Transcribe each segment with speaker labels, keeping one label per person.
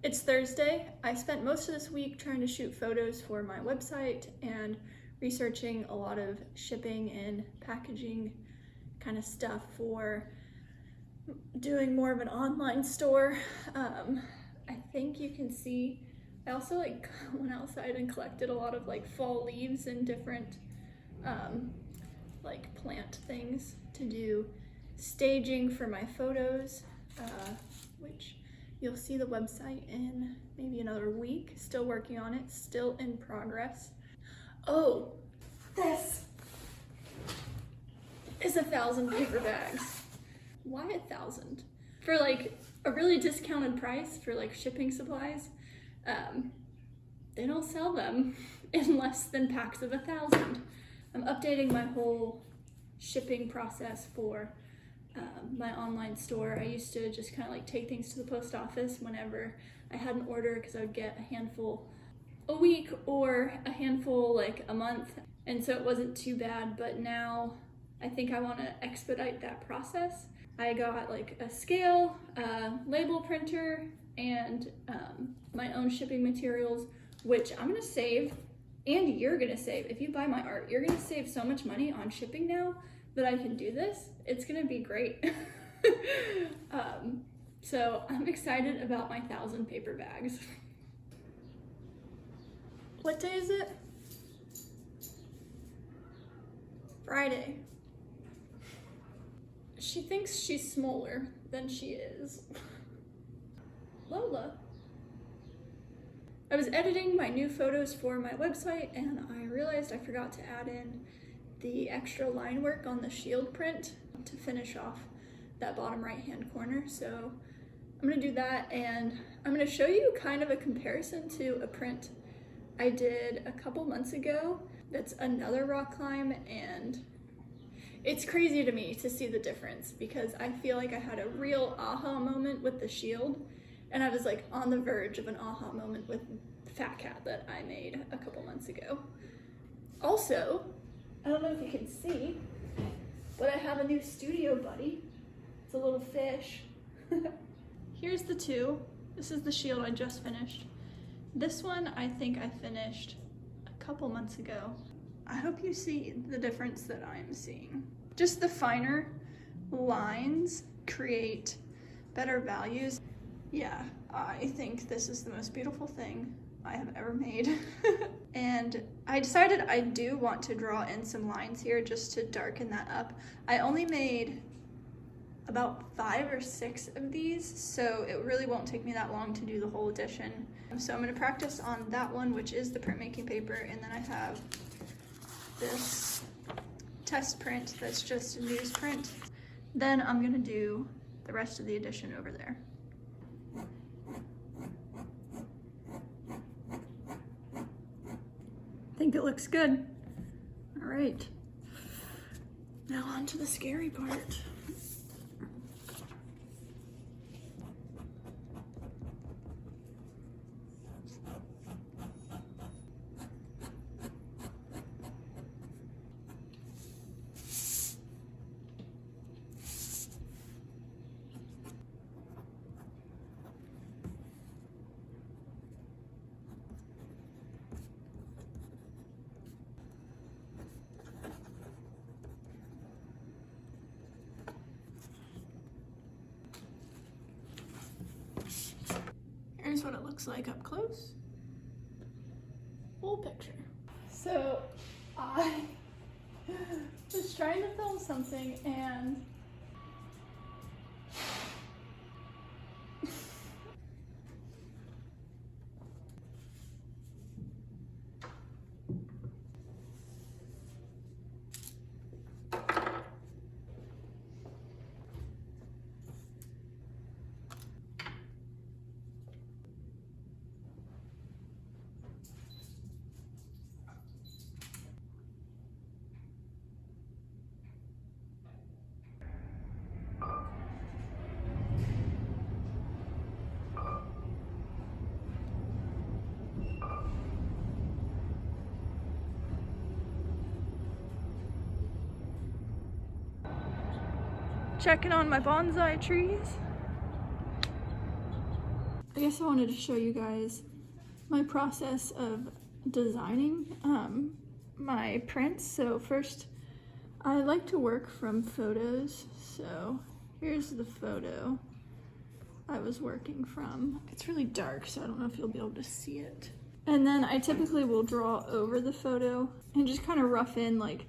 Speaker 1: It's Thursday. I spent most of this week trying to shoot photos for my website and researching a lot of shipping and packaging kind of stuff for doing more of an online store. I think you can see I also went outside and collected a lot of fall leaves and different plant things to do staging for my photos, which you'll see the website in maybe another week. Still working on it, still in progress. Oh, this is 1,000 paper bags. Why 1,000? For a really discounted price for shipping supplies. They don't sell them in less than packs of 1,000. I'm updating my whole shipping process for my online store. I used to just kind of take things to the post office whenever I had an order, because I would get a handful a week or a handful a month, and so it wasn't too bad. But now I think I want to expedite that process. I got a scale, a label printer, and my own shipping materials, which I'm gonna save, and you're gonna save. If you buy my art, you're gonna save so much money on shipping now that I can do this. It's gonna be great. So I'm excited about my 1,000 paper bags. What day is it? Friday. She thinks she's smaller than she is. Lola. I was editing my new photos for my website and I realized I forgot to add in the extra line work on the shield print to finish off that bottom right hand corner. So I'm gonna do that, and I'm gonna show you kind of a comparison to a print I did a couple months ago that's another rock climb, and it's crazy to me to see the difference because I feel like I had a real aha moment with the shield, and I was on the verge of an aha moment with Fat Cat that I made a couple months ago. Also, I don't know if you can see, but I have a new studio buddy. It's a little fish. Here's the two. This is the shield I just finished. This one I think I finished a couple months ago. I hope you see the difference that I'm seeing. Just the finer lines create better values. Yeah, I think this is the most beautiful thing I have ever made. And I decided I do want to draw in some lines here just to darken that up. I only made about 5 or 6 of these, so it really won't take me that long to do the whole edition. So I'm gonna practice on that one, which is the printmaking paper, and then I have this test print that's just a newsprint. Then I'm gonna do the rest of the edition over there. I think it looks good. All right, now on to the scary part. Here's what it looks like up close. Full picture. So I was trying to film something and checking on my bonsai trees. I guess I wanted to show you guys my process of designing my prints. So first, I like to work from photos. So here's the photo I was working from. It's really dark, so I don't know if you'll be able to see it. And then I typically will draw over the photo and just kind of rough in like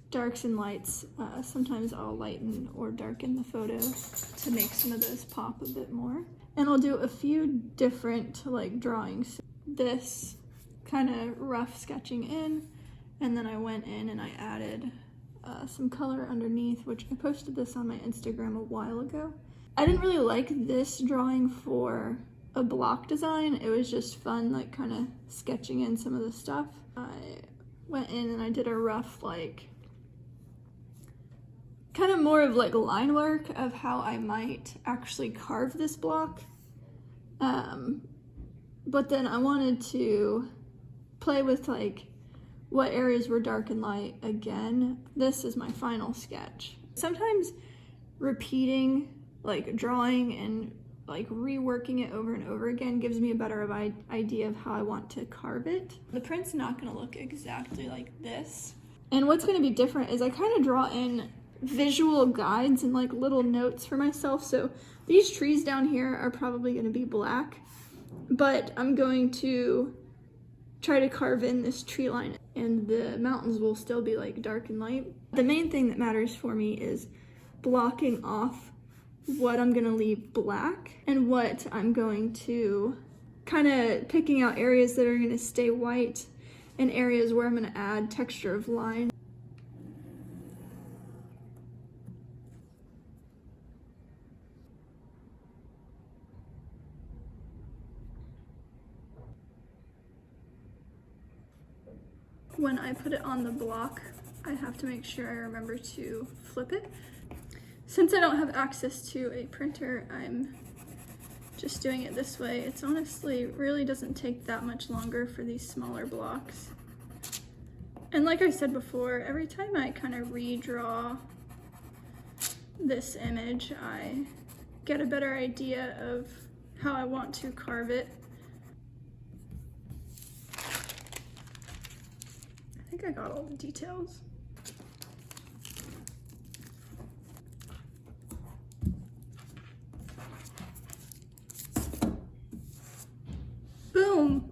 Speaker 1: darks and lights. Sometimes I'll lighten or darken the photo to make some of those pop a bit more. And I'll do a few different like drawings. This kind of rough sketching in, and then I went in and I added some color underneath, which I posted this on my Instagram a while ago. I didn't really like this drawing for a block design. It was just fun, like kind of sketching in some of the stuff. I went in and I did a rough, like, kind of more of like line work of how I might actually carve this block. But then I wanted to play with like what areas were dark and light again. This is my final sketch. Sometimes repeating, like drawing and like reworking it over and over again gives me a better idea of how I want to carve it. The print's not gonna look exactly like this. And what's gonna be different is I kind of draw in visual guides and like little notes for myself. So these trees down here are probably gonna be black, but I'm going to try to carve in this tree line, and the mountains will still be like dark and light. The main thing that matters for me is blocking off what I'm gonna leave black and what I'm going to kind of picking out areas that are gonna stay white and areas where I'm gonna add texture of line. When I put it on the block, I have to make sure I remember to flip it. Since I don't have access to a printer, I'm just doing it this way. It's honestly really doesn't take that much longer for these smaller blocks. And like I said before, every time I kind of redraw this image, I get a better idea of how I want to carve it. I think I got all the details. Boom!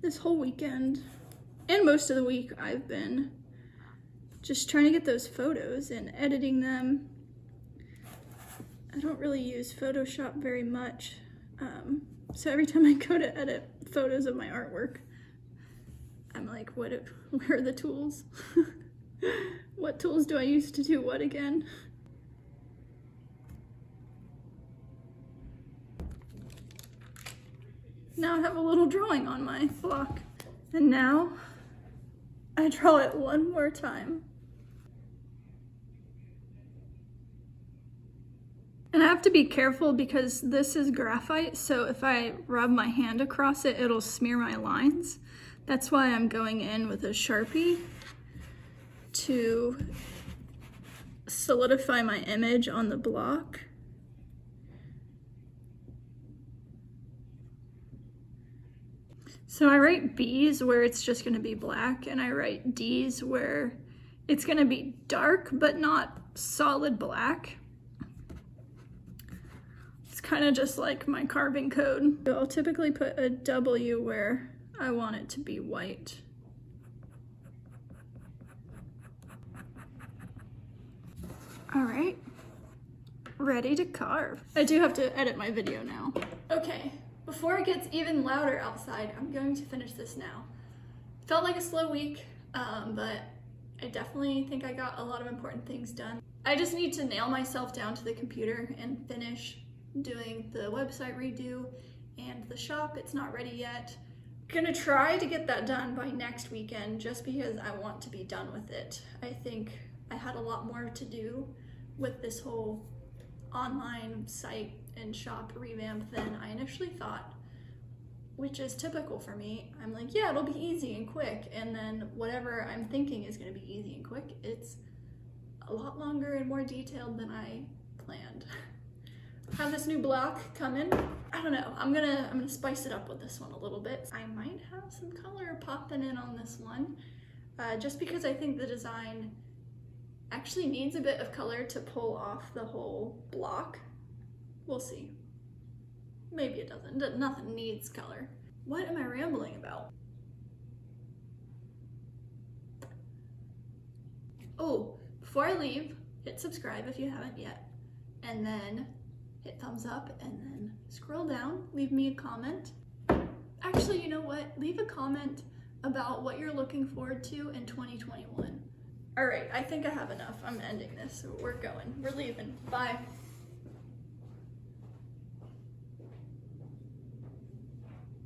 Speaker 1: This whole weekend and most of the week I've been just trying to get those photos and editing them. I don't really use Photoshop very much, so every time I go to edit photos of my artwork, I'm like, where are the tools? What tools do I use to do what again? Now I have a little drawing on my block. And now I draw it one more time. And I have to be careful because this is graphite, so if I rub my hand across it, it'll smear my lines. That's why I'm going in with a Sharpie to solidify my image on the block. So I write B's where it's just gonna be black, and I write D's where it's gonna be dark, but not solid black. It's kind of just like my carving code. So I'll typically put a W where I want it to be white. All right, ready to carve. I do have to edit my video now. Okay, before it gets even louder outside, I'm going to finish this now. Felt like a slow week, but I definitely think I got a lot of important things done. I just need to nail myself down to the computer and finish doing the website redo and the shop. It's not ready yet. Gonna try to get that done by next weekend just because I want to be done with it. I think I had a lot more to do with this whole online site and shop revamp than I initially thought, which is typical for me. I'm like, yeah, it'll be easy and quick, and then whatever I'm thinking is gonna be easy and quick, it's a lot longer and more detailed than I planned. have this new block coming. I don't know, I'm gonna spice it up with this one a little bit. I might have some color popping in on this one, just because I think the design actually needs a bit of color to pull off the whole block. We'll see. Maybe it doesn't. Nothing needs color. What am I rambling about? Oh, before I leave, hit subscribe if you haven't yet, and then hit thumbs up, and then scroll down, leave me a comment. Actually, you know what? Leave a comment about what you're looking forward to in 2021. All right, I think I have enough. I'm ending this. We're going. We're leaving. Bye.